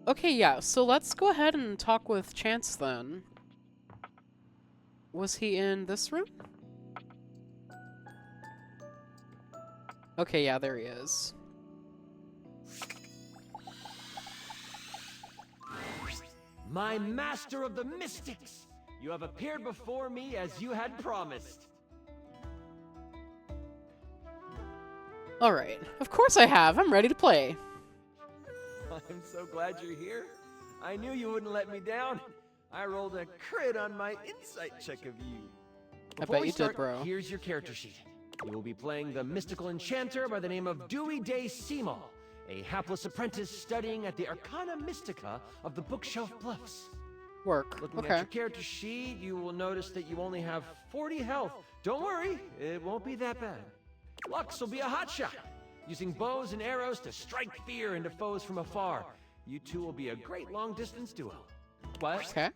Okay, yeah, so let's go ahead and talk with Chance then. Was he in this room? Okay, yeah, there he is. My master of the mystics! You have appeared before me as you had promised. Alright, of course I have. I'm ready to play. I'm so glad you're here. I knew you wouldn't let me down. I rolled a crit on my insight check of you. Before bet we you did, start, bro. here's your character sheet. You will be playing the mystical enchanter by the name of Dewey Day Seymour, a hapless apprentice studying at the Arcana Mystica of the Bookshelf Bluffs. Work. Looking Okay. at your character sheet, you will notice that you only have 40 health. Don't worry, it won't be that bad. Lux will be a hotshot, using bows and arrows to strike fear into foes from afar. You two will be a great long-distance duo. What? Okay.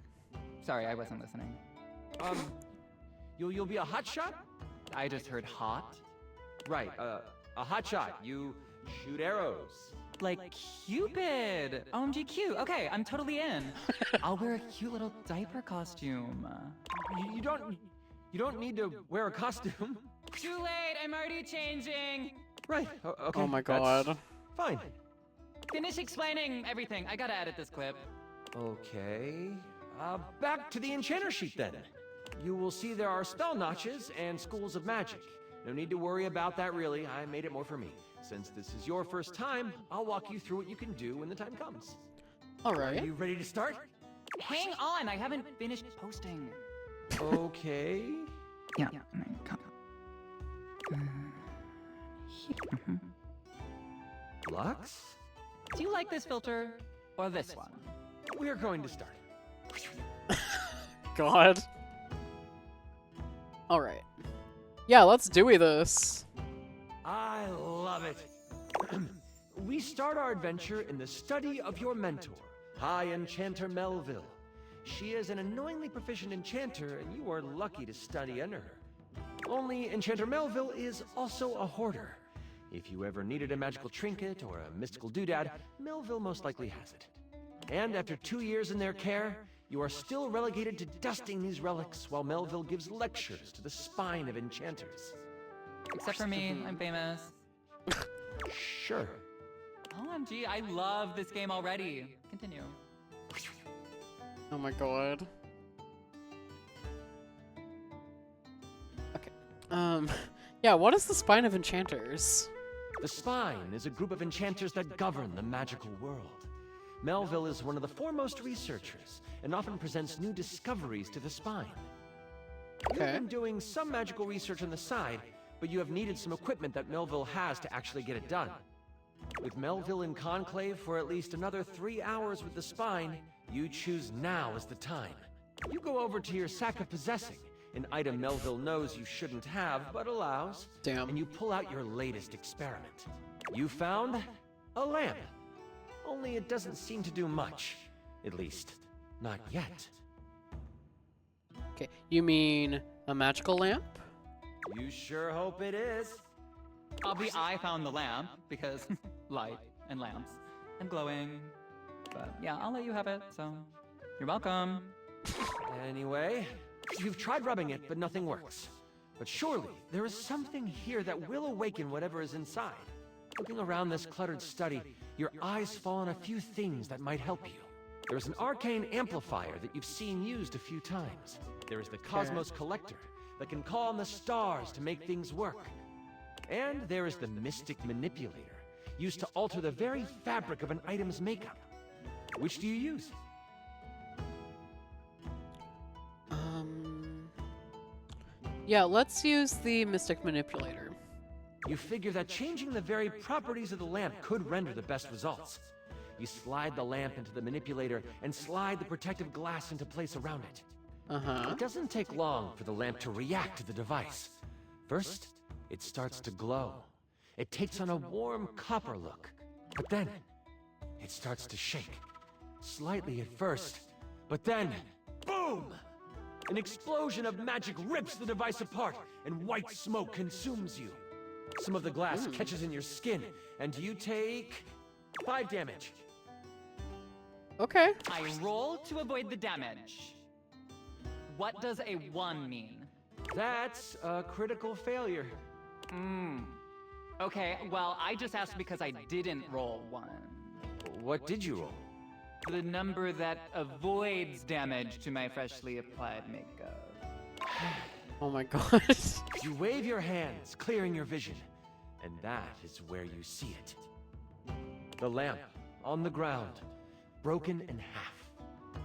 Sorry, I wasn't listening. You'll be a hotshot? I just heard hot. Right, a hotshot. You shoot arrows. Like Cupid! OMG cute. Okay, I'm totally in. I'll wear a cute little diaper costume. You don't need to wear a costume. Too late, I'm already changing. Right, okay. Oh my that's god. Fine. Finish explaining everything. I gotta edit this clip. Okay. Back to the enchanter sheet then. You will see there are spell notches and schools of magic. No need to worry about that really, I made it more for me. Since this is your first time, I'll walk you through what you can do when the time comes. Are Alright. you ready to start? Hang on, I haven't finished posting. Okay. Yeah. Lux? Do you like this filter or this one? We're going to start. God. Alright. Yeah, let's Dewey this. I love it. We start our adventure in the study of your mentor, High Enchanter Melville. She is an annoyingly proficient enchanter, and you are lucky to study under her. Only Enchanter Melville is also a hoarder. If you ever needed a magical trinket or a mystical doodad, Melville most likely has it. And after 2 years in their care, you are still relegated to dusting these relics while Melville gives lectures to the spine of enchanters. Except for me, I'm famous. Sure. OMG, I love this game already. Continue. Oh my god. Okay. Yeah, what is the spine of enchanters? The Spine is a group of enchanters that govern the magical world. Melville is one of the foremost researchers, and often presents new discoveries to the Spine. You've Okay. been doing some magical research on the side, but you have needed some equipment that Melville has to actually get it done. With Melville in conclave for at least another 3 hours with the Spine, you choose now as the time. You go over to your sack of possessing, an item Melville knows you shouldn't have, but allows, Damn. and you pull out your latest experiment. You found a lamp. Only it doesn't seem to do much. At least, not yet. Okay, you mean a magical lamp? You sure hope it is. I found the lamp because light and lamps and glowing. But yeah, I'll let you have it, so you're welcome. Anyway, you've tried rubbing it, but nothing works. But surely, there is something here that will awaken whatever is inside. Looking around this cluttered study, your eyes fall on a few things that might help you. There is an arcane amplifier that you've seen used a few times. There is the Cosmos Collector that can call on the stars to make things work. And there is the Mystic Manipulator, used to alter the very fabric of an item's makeup. Which do you use? Yeah, let's use the Mystic Manipulator. You figure that changing the very properties of the lamp could render the best results. You slide the lamp into the manipulator and slide the protective glass into place around it. Uh-huh. It doesn't take long for the lamp to react to the device. First, it starts to glow. It takes on a warm copper look. But then, it starts to shake. Slightly at first, but then, boom! An explosion of magic rips the device apart, and white smoke consumes you. Some of the glass catches in your skin, and you take 5 damage. Okay. I roll to avoid the damage. What does a 1 mean? That's a critical failure. Okay, well, I just asked because I didn't roll 1. What did you roll? The number that avoids damage to my freshly applied makeup. Oh my god. You wave your hands, clearing your vision, and that is where you see it. The lamp on the ground, broken in half.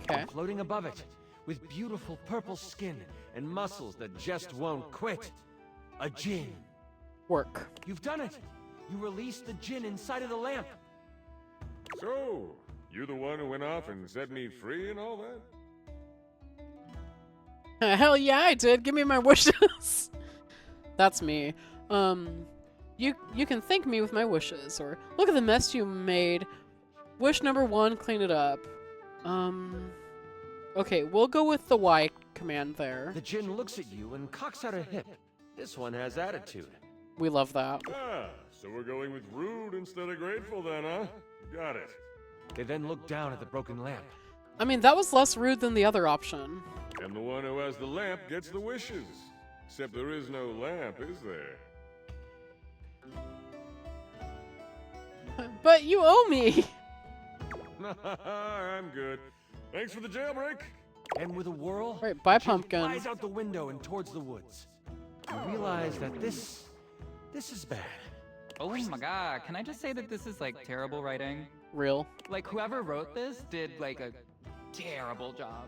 Okay. And floating above it, with beautiful purple skin and muscles that just won't quit. A djinn. Work. You've done it! You released the djinn inside of the lamp! So, you the one who went off and set me free and all that? Hell yeah, I did. Give me my wishes. That's me. You can thank me with my wishes, or look at the mess you made. Wish number 1, clean it up. Okay, we'll go with the Y command there. The djinn looks at you and cocks out a hip. This one has attitude. We love that. Ah, so we're going with rude instead of grateful then, huh? Got it. They then look down at the broken lamp. I mean, that was less rude than the other option. And the one who has the lamp gets the wishes. Except there is no lamp, is there? But you owe me! I'm good. Thanks for the jailbreak. And with a whirl, Right, bye, the djinn pumpkin. flies out the window and towards the woods. You realize that this is bad. Oh my god, can I just say that this is like terrible writing? Real. Like whoever wrote this did like a terrible job.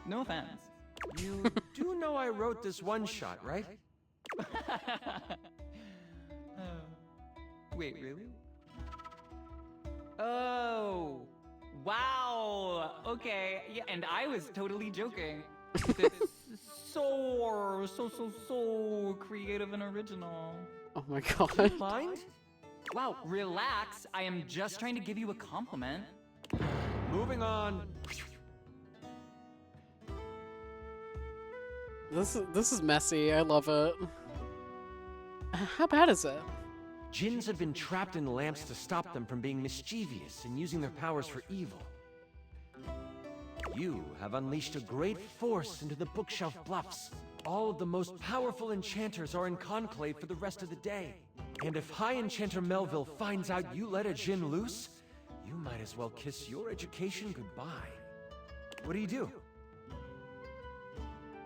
No offense. You do know I wrote this one shot, right? Wait, really? Oh, wow. Okay, yeah, and I was totally joking. This is so creative and original. Oh my god. Mind? Wow, relax. I am just trying to give you a compliment. Moving on. This is messy. I love it. How bad is it? Djinns have been trapped in lamps to stop them from being mischievous and using their powers for evil. You have unleashed a great force into the bookshelf bluffs. All of the most powerful enchanters are in conclave for the rest of the day. And if High Enchanter Melville finds out you let a djinn loose, you might as well kiss your education goodbye. What do?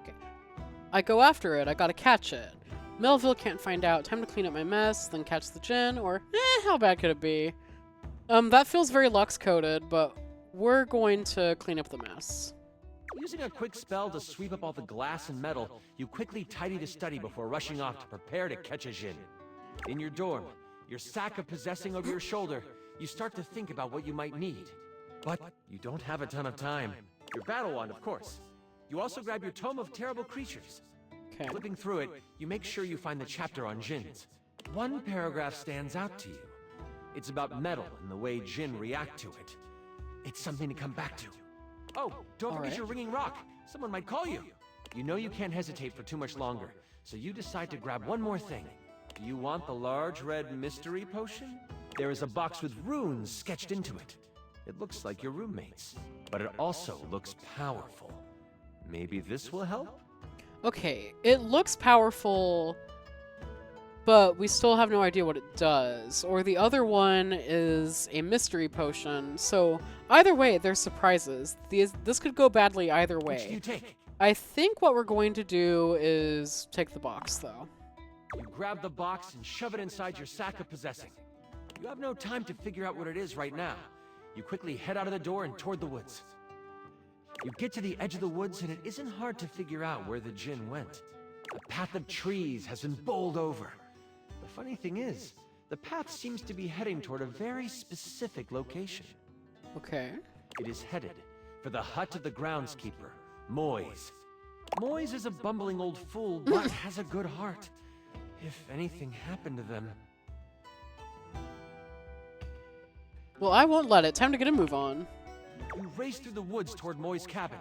Okay. I go after it. I gotta catch it. Melville can't find out. Time to clean up my mess, then catch the djinn, or how bad could it be? That feels very Lux-coded, but we're going to clean up the mess. Using a quick spell to sweep up all the glass and metal, you quickly tidy the study before rushing off to prepare to catch a djinn. In your dorm, your sack of possessing over your shoulder, you start to think about what you might need. But you don't have a ton of time. Your battle wand, of course. You also grab your Tome of Terrible Creatures. Okay. Flipping through it, you make sure you find the chapter on djinns. One paragraph stands out to you. It's about metal and the way djinn react to it. It's something to come back to. Oh, don't forget right. your ringing rock. Someone might call you. You know you can't hesitate for too much longer, so you decide to grab one more thing. Do you want the large red mystery potion? There is a box with runes sketched into it. It looks like your roommate's, but it also looks powerful. Maybe this will help? Okay, it looks powerful, but we still have no idea what it does. Or the other one is a mystery potion. So either way, there's surprises. This could go badly either Which do way. you take? I think what we're going to do is take the box, though. You grab the box and shove it inside your sack of possessing. You have no time to figure out what it is right now. You quickly head out of the door and toward the woods. You get to the edge of the woods and it isn't hard to figure out where the djinn went. A path of trees has been bowled over. The funny thing is, the path seems to be heading toward a very specific location. Okay. It is headed for the hut of the groundskeeper, Moise. Moise is a bumbling old fool, but has a good heart. If anything happened to them... Well, I won't let it. Time to get a move on. You race through the woods toward Moy's cabin.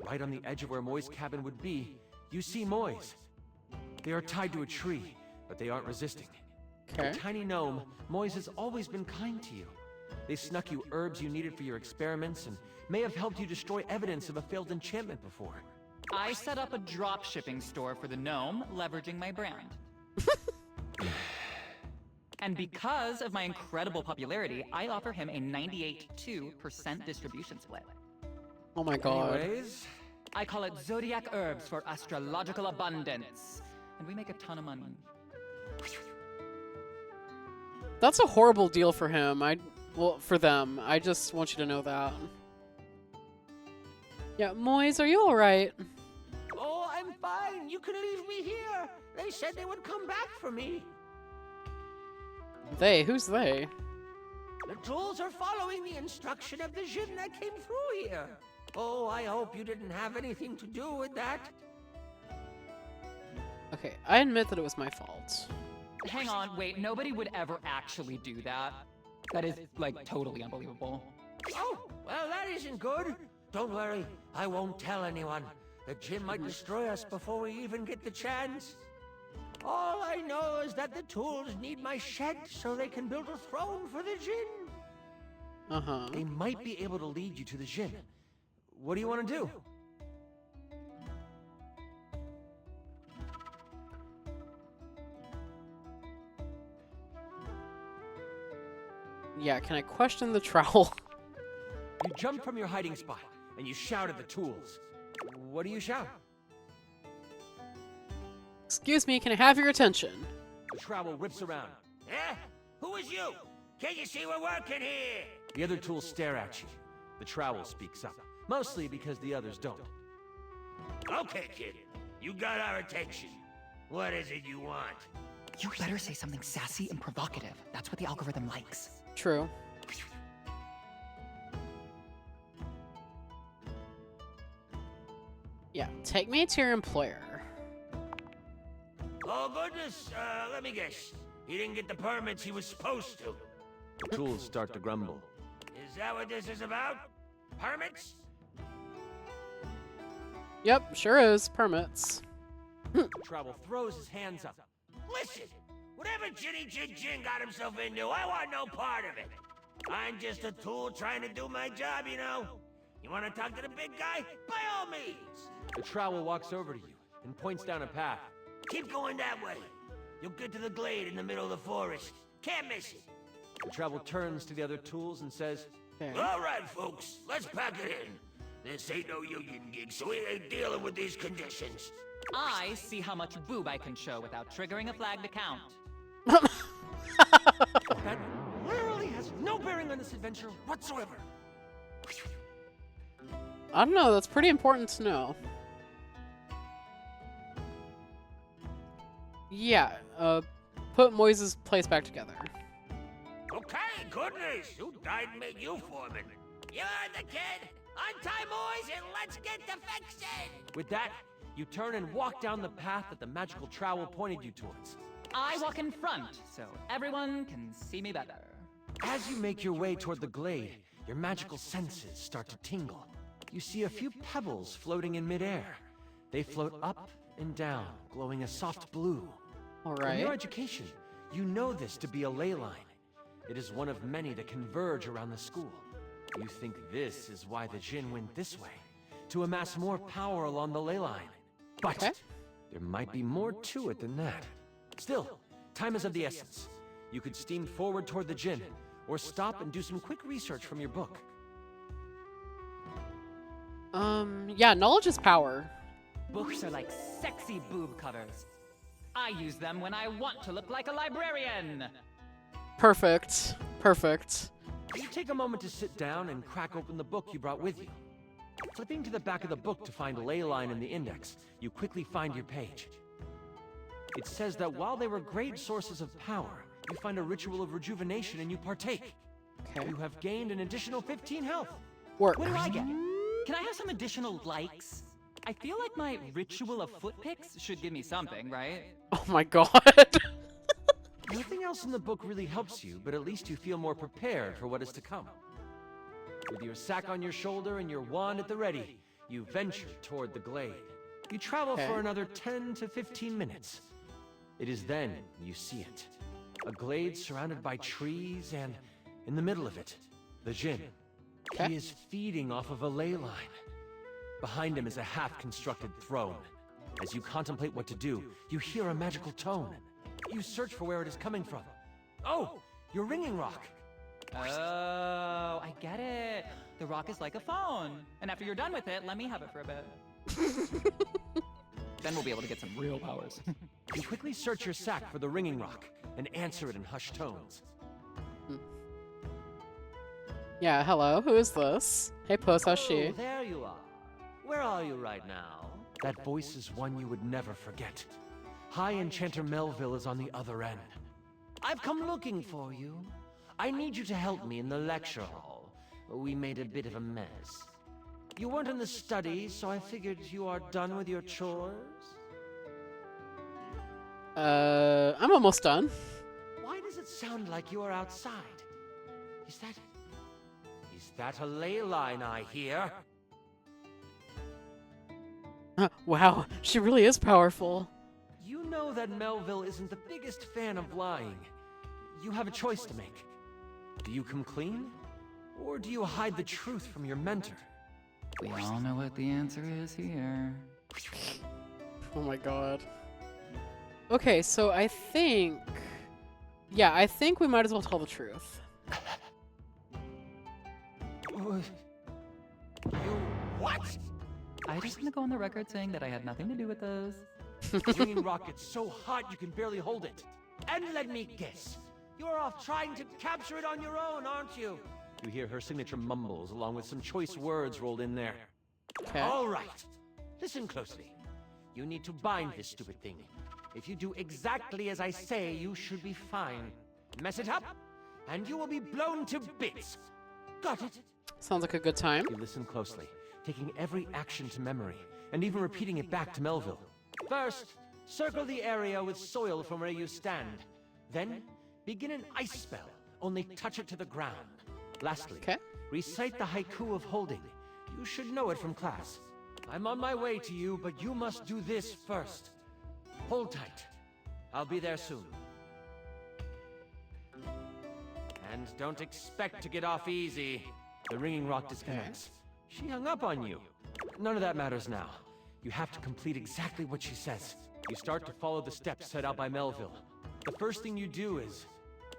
Right on the edge of where Moy's cabin would be, you see Moy's. They are tied to a tree, but they aren't resisting. Okay. A tiny gnome, Moy's has always been kind to you. They snuck you herbs you needed for your experiments and may have helped you destroy evidence of a failed enchantment before. I set up a drop shipping store for the gnome, leveraging my brand. And because of my incredible popularity, I offer him a 98.2% distribution split. Oh my god. Anyways, I call it Zodiac Herbs for astrological abundance. And we make a ton of money. That's a horrible deal for him. Well, for them. I just want you to know that. Yeah, Moise, are you alright? oh, I'm fine. You can leave me here. They said they would come back for me. They? Who's they? The tools are following the instruction of the Jinn that came through here. Oh, I hope you didn't have anything to do with that. Okay, I admit that it was my fault. Hang on, wait, nobody would ever actually do that. That is, like, totally unbelievable. Oh, well, that isn't good. Don't worry, I won't tell anyone. The Jinn might destroy us before we even get the chance. All I know is that the tools need my shed so they can build a throne for the Jinn. Uh-huh. They might be able to lead you to the Jinn. What do you want to do? Yeah, can I question the trowel? You jump from your hiding spot, and you shout at the tools. What do you shout? Excuse me, can I have your attention? The trowel rips around. Eh? Who is you? Can't you see we're working here? The other tools stare at you. The trowel speaks up, mostly because the others don't. Okay, kid. You got our attention. What is it you want? You better say something sassy and provocative. That's what the algorithm likes. True. Yeah, take me to your employer. Oh, goodness. Let me guess. He didn't get the permits he was supposed to. The tools start to grumble. Is that what this is about? Permits? Yep, sure is. Permits. The trowel throws his hands up. Listen, whatever Ginny Jin Jin got himself into, I want no part of it. I'm just a tool trying to do my job, you know? You want to talk to the big guy? By all means. The trowel walks over to you and points down a path. Keep going that way. You'll get to the glade in the middle of the forest. Can't miss it. The trowel turns to the other tools and says, Okay. All right, folks, let's pack it in. This ain't no union gig, so we ain't dealing with these conditions. I see how much boob I can show without triggering a flagged account. that literally has no bearing on this adventure whatsoever. I don't know, that's pretty important to know. Yeah, put Moise's place back together. Okay, goodness, who died and made you foreman? You're the kid. Untie Moise and let's get to fixing. With that, you turn and walk down the path that the magical trowel pointed you towards. I walk in front, so everyone can see me better. As you make your way toward the glade, your magical senses start to tingle. You see a few pebbles floating in midair. They float up and down, glowing a soft blue. All From your right. education, you know this to be a ley line. It is one of many that converge around the school. You think this is why the Jinn went this way, to amass more power along the ley line. But Okay. there might be more to it than that. Still, time is of the essence. You could steam forward toward the Jinn, or stop and do some quick research from your book. Yeah, knowledge is power. Books are like sexy boob covers. I use them when I want to look like a librarian. Perfect. Perfect. You take a moment to sit down and crack open the book you brought with you. Flipping to the back of the book to find a ley line in the index, you quickly find your page. It says that while they were great sources of power, you find a ritual of rejuvenation and you partake. Okay. You have gained an additional 15 health. Work. What do I get? Can I have some additional likes? I feel like my ritual of foot pics should give me something, right? Oh my god. Nothing else in the book really helps you, but at least you feel more prepared for what is to come. With your sack on your shoulder and your wand at the ready, you venture toward the glade. You travel Okay. for another 10 to 15 minutes. It is then you see it. A glade surrounded by trees and, In the middle of it, the Jinn. Okay. He is feeding off of a ley line. Behind him is a half-constructed throne. As you contemplate what to do, you hear a magical tone. You search for where it is coming from. Oh, your ringing rock. Oh, I get it. The rock is like a phone. And after you're done with it, let me have it for a bit. Then we'll be able to get some real powers. You quickly search your sack for the ringing rock and answer it in hushed tones. Yeah, hello, who is this? Hey, Puss, how's she? Oh, there you are. Where are you right now? That voice is one you would never forget. High Enchanter Melville is on the other end. I've come looking for you. I need you to help me in the lecture hall. We made a bit of a mess. You weren't in the study, so I figured you are done with your chores? I'm almost done. Why does it sound like you are outside? Is that a ley line I hear? Wow, she really is powerful. You know that Melville isn't the biggest fan of lying. You have a choice to make. Do you come clean? Or do you hide the truth from your mentor? We all know what the answer is here. Oh my god. Okay, so I think... Yeah, I think we might as well tell the truth. You what? I just want to go on the record saying that I had nothing to do with this. The ringing rock gets so hot you can barely hold it. And let me guess, you're off trying to capture it on your own, aren't you? You hear her signature mumbles along with some choice words rolled in there. Okay. All right. Listen closely. You need to bind this stupid thing. If you do exactly as I say, you should be fine. Mess it up, and you will be blown to bits. Got it? Sounds like a good time. You listen closely, taking every action to memory, and even repeating it back to Melville. First, circle the area with soil from where you stand. Then, begin an ice spell, only touch it to the ground. Lastly, Okay. recite the haiku of holding. You should know it from class. I'm on my way to you, but you must do this first. Hold tight. I'll be there soon. And don't expect to get off easy. The ringing rock disconnects. She hung up on you. None of that matters now. You have to complete exactly what she says. You start to follow the steps set out by Melville. The first thing you do is...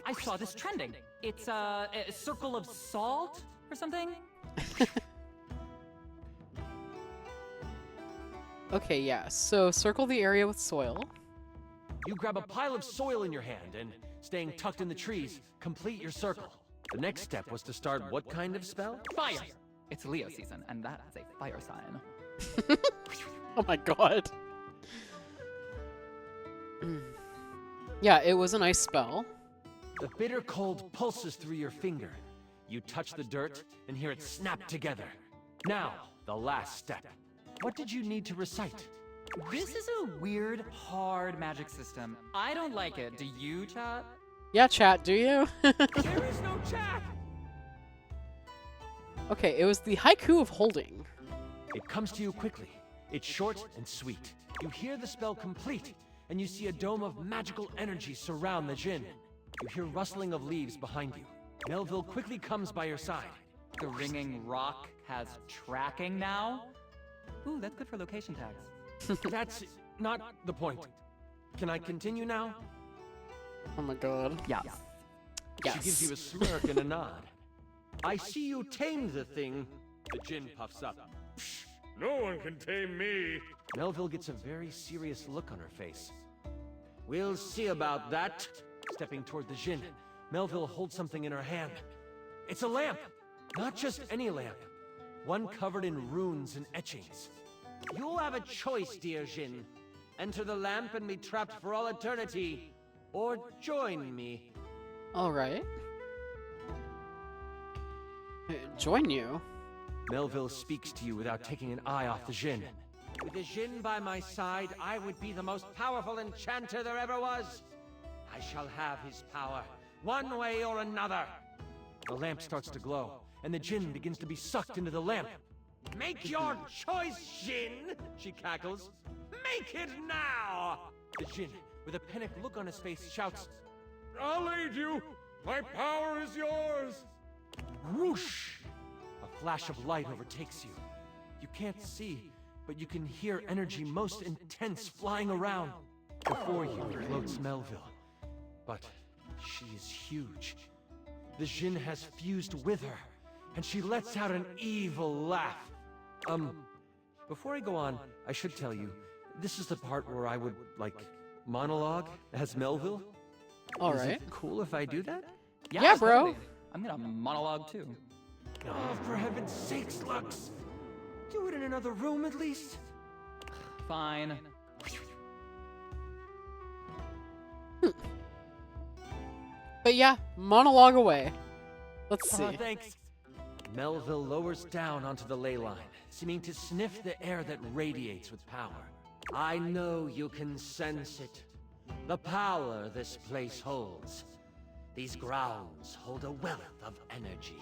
I saw this trending. It's a circle of salt or something? Okay, yeah, so circle the area with soil. You grab a pile of soil in your hand and, staying tucked in the trees, complete your circle. The next step was to start what kind of spell? Fire! It's Leo season, and that is a fire sign. Oh my god. Yeah, it was a nice spell. The bitter cold pulses through your finger. You touch the dirt and hear it snap together. Now, the last step. What did you need to recite? This is a weird, hard magic system. I don't like it. Do you, chat? Yeah, chat, do you? There is no chat! Okay, it was the haiku of holding. It comes to you quickly. It's short and sweet. You hear the spell complete, and you see a dome of magical energy surround the Jinn. You hear rustling of leaves behind you. Melville quickly comes by your side. The ringing rock has tracking now? Ooh, that's good for location tags. That's not the point. Can I continue now? Oh my god. Yes. Yes. She gives you a smirk and a nod. I see you tamed the thing. The Jinn puffs up. No one can tame me. Melville gets a very serious look on her face. We'll see about that. Stepping toward the Jinn, Melville holds something in her hand. It's a lamp! Not just any lamp. One covered in runes and etchings. You'll have a choice, dear Jinn. Enter the lamp and be trapped for all eternity. Or join me. Alright. Join you? Melville speaks to you without taking an eye off the Jinn. With the Jinn by my side, I would be the most powerful enchanter there ever was. I shall have his power, one way or another. The lamp starts to glow, and the Jinn begins to be sucked into the lamp. Make your choice, Jinn, she cackles. Make it now! The Jinn, with a panicked look on his face, shouts, I'll aid you. My power is yours! Whoosh! A flash of light overtakes you. You can't see, but you can hear energy most intense flying around. Before you floats Melville, but she is huge. The Jinn has fused with her, and she lets out an evil laugh. Before I go on, I should tell you, this is the part where I would, like, monologue as Melville. All Is right. it cool if I do that? Yeah, bro. totally. I'm gonna monologue too. Oh, for heaven's sakes, Lux! Do it in another room at least. Fine. But yeah, monologue away. Let's see. Aw, thanks. Melville lowers down onto the ley line, seeming to sniff the air that radiates with power. I know you can sense it. The power this place holds. These grounds hold a wealth of energy.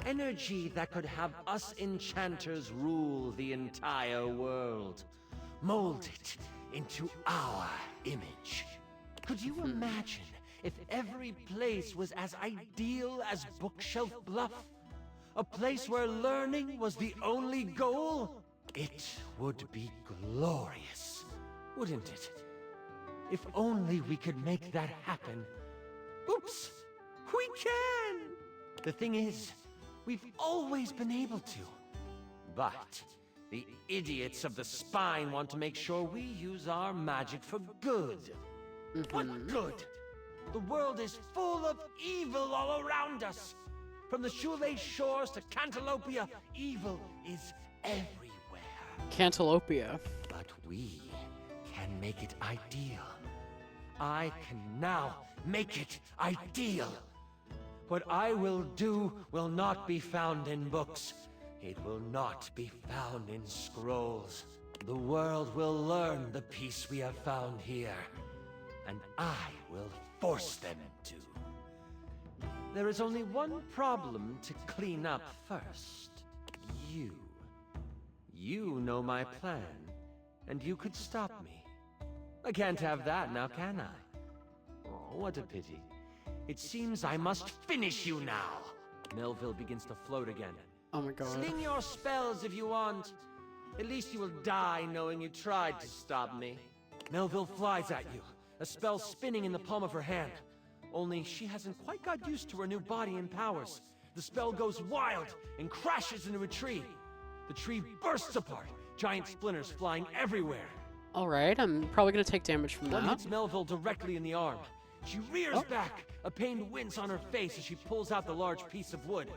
Energy that could have us enchanters rule the entire world. Mold it into our image. Could you imagine if every place was as ideal as Bookshelf Bluff? A place where learning was the only goal? It would be glorious, wouldn't it? If only we could make that happen. Oops! We can! The thing is, we've always been able to. But the idiots of the spine want to make sure we use our magic for good. What good? The world is full of evil all around us. From the Shoelace Shores to Cantalopia, evil is everywhere. Cantalopia. But we can make it ideal. I can now make it ideal. What I will do will not be found in books. It will not be found in scrolls. The world will learn the peace we have found here. And I will force them to. There is only one problem to clean up first. You. You know my plan, and you could stop me. I can't have that now, can I? Oh, what a pity. It seems I must finish you now. Melville begins to float again. Oh my god. Sling your spells if you want. At least you will die knowing you tried to stop me. Melville flies at you, a spell spinning in the palm of her hand. Only she hasn't quite got used to her new body and powers. The spell goes wild and crashes into a tree. The tree bursts apart, giant splinters flying everywhere. Alright, I'm probably gonna take damage from One that. hits Melville directly in the arm. She rears back, a pained wince on her face as she pulls out the large piece of wood.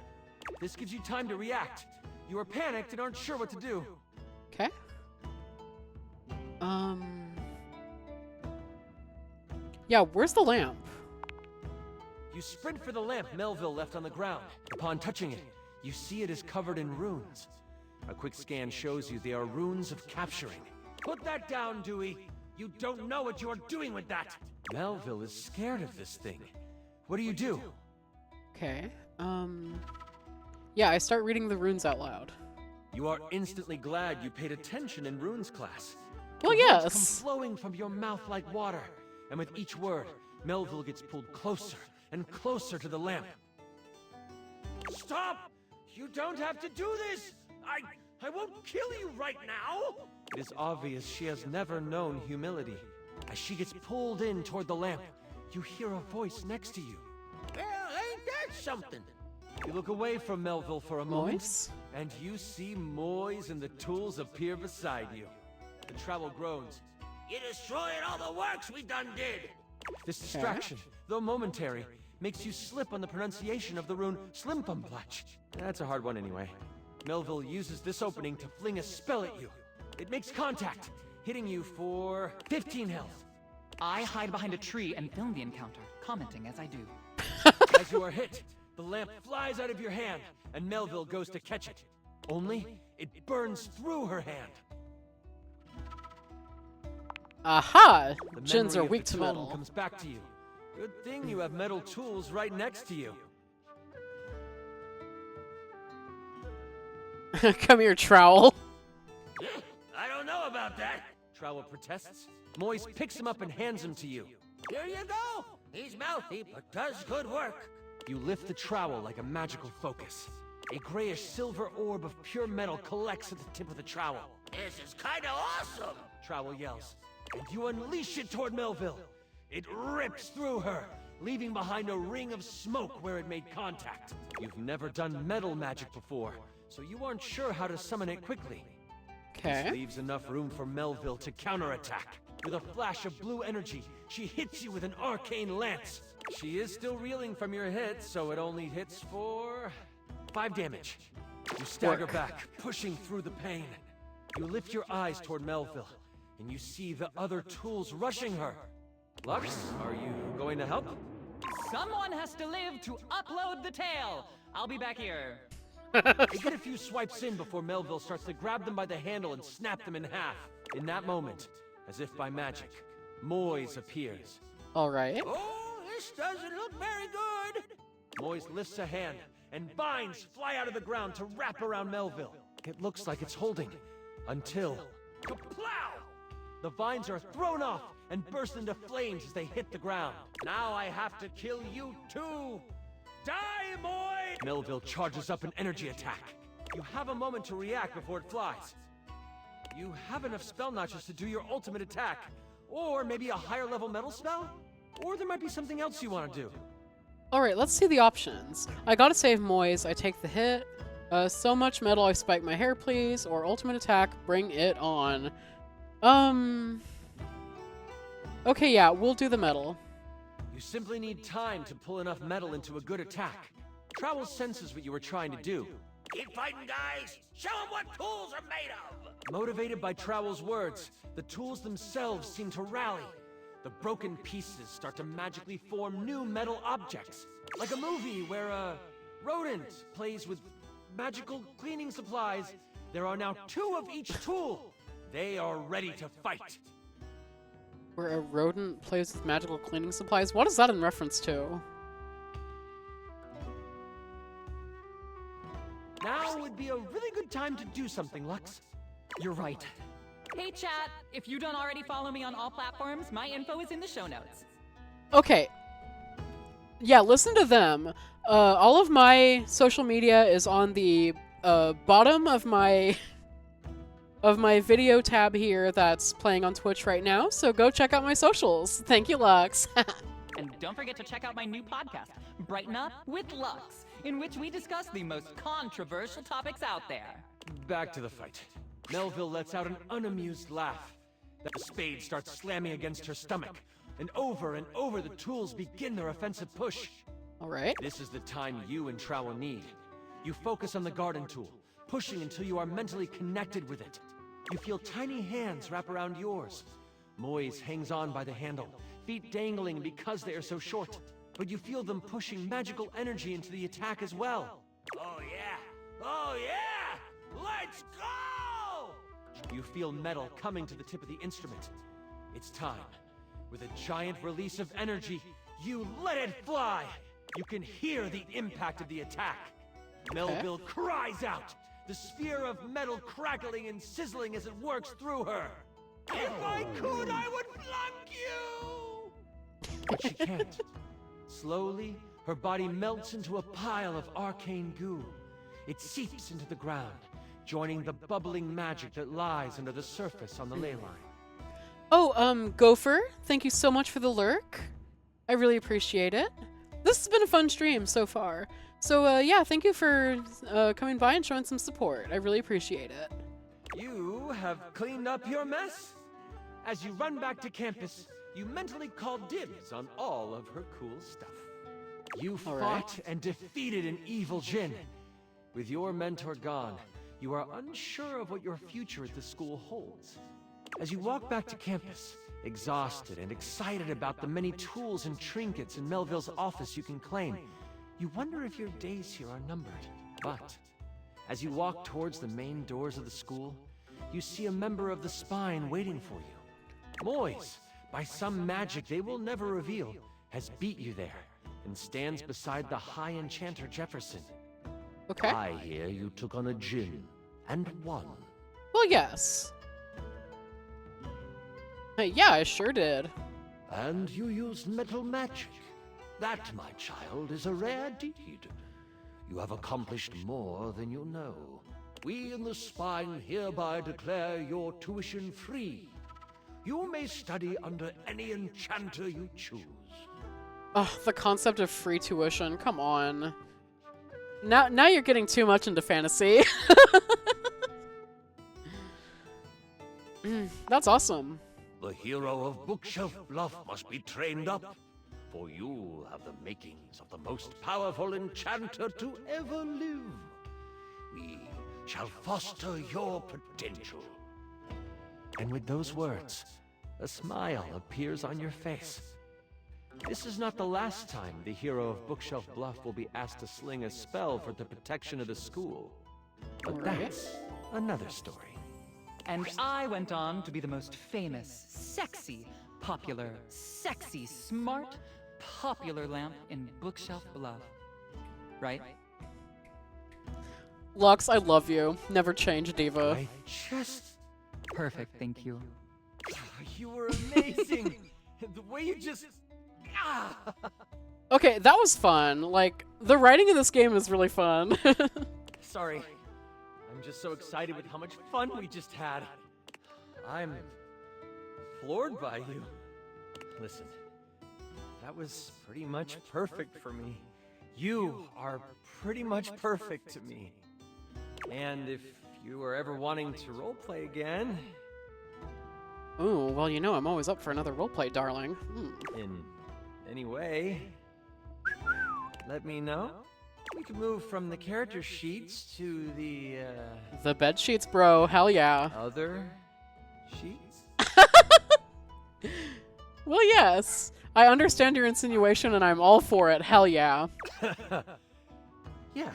This gives you time to react. You are panicked and aren't sure what to do. Okay. Yeah, where's the lamp? You sprint for the lamp Melville left on the ground. Upon touching it, you see it is covered in runes. A quick scan shows you they are runes of capturing. Put that down, Dewey. You don't know what you are doing with that. Melville is scared of this thing. What do? Okay. Yeah, I start reading the runes out loud. You are instantly glad you paid attention in runes class. Well, The words come yes. flowing from your mouth like water, and with each word, Melville gets pulled closer and closer to the lamp. Stop! You don't have to do this! I won't kill you right now! It is obvious she has never known humility. As she gets pulled in toward the lamp, you hear a voice next to you. Well, ain't that something? You look away from Melville for a moment, Moise? and you see Moise and the tools appear beside you. The travel groans. You destroyed all the works we done did. This distraction, though momentary, makes you slip on the pronunciation of the rune Slimpumplach. That's a hard one anyway. Melville uses this opening to fling a spell at you. It makes contact, hitting you for 15 health. I hide behind a tree and film the encounter, commenting as I do. As you are hit, the lamp flies out of your hand, and Melville goes to catch it. Only, it burns through her hand. Aha! The Djinns memory are of weak the to tome metal. comes back to you. Good thing you have metal tools right next to you. Come here, trowel. I don't know about that. Trowel protests. Moise picks him up and hands him to you. Here you go. He's mouthy, but does good work. You lift the trowel like a magical focus. A grayish silver orb of pure metal collects at the tip of the trowel. This is kinda awesome. Trowel yells, and you unleash it toward Melville. It rips through her, leaving behind a ring of smoke where it made contact. You've never done metal magic before, so you aren't sure how to summon it quickly. This Okay. leaves enough room for Melville to counterattack. With a flash of blue energy, she hits you with an arcane lance. She is still reeling from your hit, so it only hits for 5 damage. You stagger Work. back, pushing through the pain. You lift your eyes toward Melville, and you see the other tools rushing her. Lux, are you going to help? Someone has to live to upload the tale. I'll be back here. You get a few swipes in before Melville starts to grab them by the handle and snap them in half. In that moment, as if by magic, Moise appears. All right. Oh, this doesn't look very good. Moise lifts a hand, and vines fly out of the ground to wrap around Melville. It looks like it's holding, until... Kaplow! The vines are thrown off and burst into flames as they hit the ground. Now I have to kill you too! Die, Moise! Melville charges up an energy attack. You have a moment to react before it flies. You have enough spell notches to do your ultimate attack, or maybe a higher level metal spell? Or there might be something else you want to do. All right, let's see the options. I gotta save Moise. I take the hit. So much metal, I spike my hair, please. Or ultimate attack, bring it on. Okay, yeah, we'll do the metal. You simply need time to pull enough metal into a good attack. Trowel senses what you were trying to do. Keep fighting, guys. Show them what tools are made of. Motivated by Trowel's words, the tools themselves seem to rally. The broken pieces start to magically form new metal objects. Like a movie where a rodent plays with magical cleaning supplies. There are now 2 of each tool. They are ready to fight. Where a rodent plays with magical cleaning supplies? What is that in reference to? Now would be a really good time to do something, Lux. You're right. Hey, chat. If you don't already follow me on all platforms, my info is in the show notes. Okay. Yeah, listen to them. All of my social media is on the bottom of my video tab here that's playing on Twitch right now, so go check out my socials. Thank you, Lux. And don't forget to check out my new podcast, Brighten Up with Lux, in which we discuss the most controversial topics out there. Back to the fight. Melville lets out an unamused laugh. The spade starts slamming against her stomach, and over the tools begin their offensive push. All right. This is the time you and Trowel need. You focus on the garden tool, pushing until you are mentally connected with it. You feel tiny hands wrap around yours. Moise hangs on by the handle, feet dangling because they are so short. But you feel them pushing magical energy into the attack as well. Oh, yeah. Oh, yeah. Let's go! You feel metal coming to the tip of the instrument. It's time. With a giant release of energy, you let it fly! You can hear the impact of the attack. Melville cries out, the sphere of metal crackling and sizzling as it works through her. If I could, I would flunk you! But she can't. Slowly, her body melts into a pile of arcane goo. It seeps into the ground, joining the bubbling magic that lies under the surface on the ley line. Oh, Gopher, thank you so much for the lurk. I really appreciate it. This has been a fun stream so far. So, yeah, thank you for coming by and showing some support. I really appreciate it. You have cleaned up your mess? As you run back to campus, you mentally call dibs on all of her cool stuff. You All fought right. and defeated an evil djinn. With your mentor gone, you are unsure of what your future at the school holds. As you walk back to campus, exhausted and excited about the many tools and trinkets in Melville's office you can claim, you wonder if your days here are numbered. But as you walk towards the main doors of the school, you see a member of the Spine waiting for you. Moise, by some magic they will never reveal, has beat you there and stands beside the High Enchanter Jefferson. Okay. I hear you took on a djinn and won. Well, yes. Yeah, I sure did. And you used metal magic. That, my child, is a rare deed. You have accomplished more than you know. We in the Spine hereby declare your tuition free. You may study under any enchanter you choose. Ugh, the concept of free tuition. Come on. Now you're getting too much into fantasy. That's awesome. The hero of Bookshelf Bluff must be trained up, for you have the makings of the most powerful enchanter to ever live. We shall foster your potential. And with those words, a smile appears on your face. This is not the last time the hero of Bookshelf Bluff will be asked to sling a spell for the protection of the school. But that's another story. And I went on to be the most famous, sexy, popular, sexy, smart, popular lamp in Bookshelf Bluff. Right? Lux, I love you. Never change, diva. I just... Perfect, thank you. You were amazing! The way you just... Okay, that was fun. Like, the writing in this game is really fun. Sorry. I'm just so excited with how much fun we just had. I'm floored by you. Listen, that was pretty much perfect for me. You are pretty much perfect to me. And if you are ever wanting to roleplay again... Ooh, well, you know I'm always up for another roleplay, darling. in any way, let me know. We can move from the character sheets to the, The bed sheets, bro. Hell yeah. other sheets? Well, yes. I understand your insinuation and I'm all for it. Hell yeah. Yeah,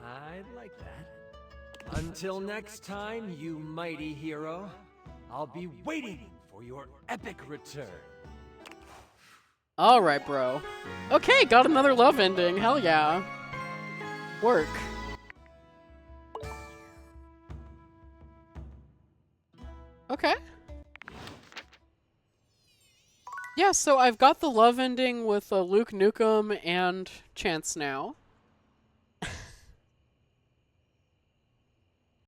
I'd like that. Until next time, you mighty hero, I'll be waiting for your epic return. Alright, bro. Okay, got another love ending. Hell yeah. Work. Okay. Yeah, so I've got the love ending with Luke Nukem and Chance now.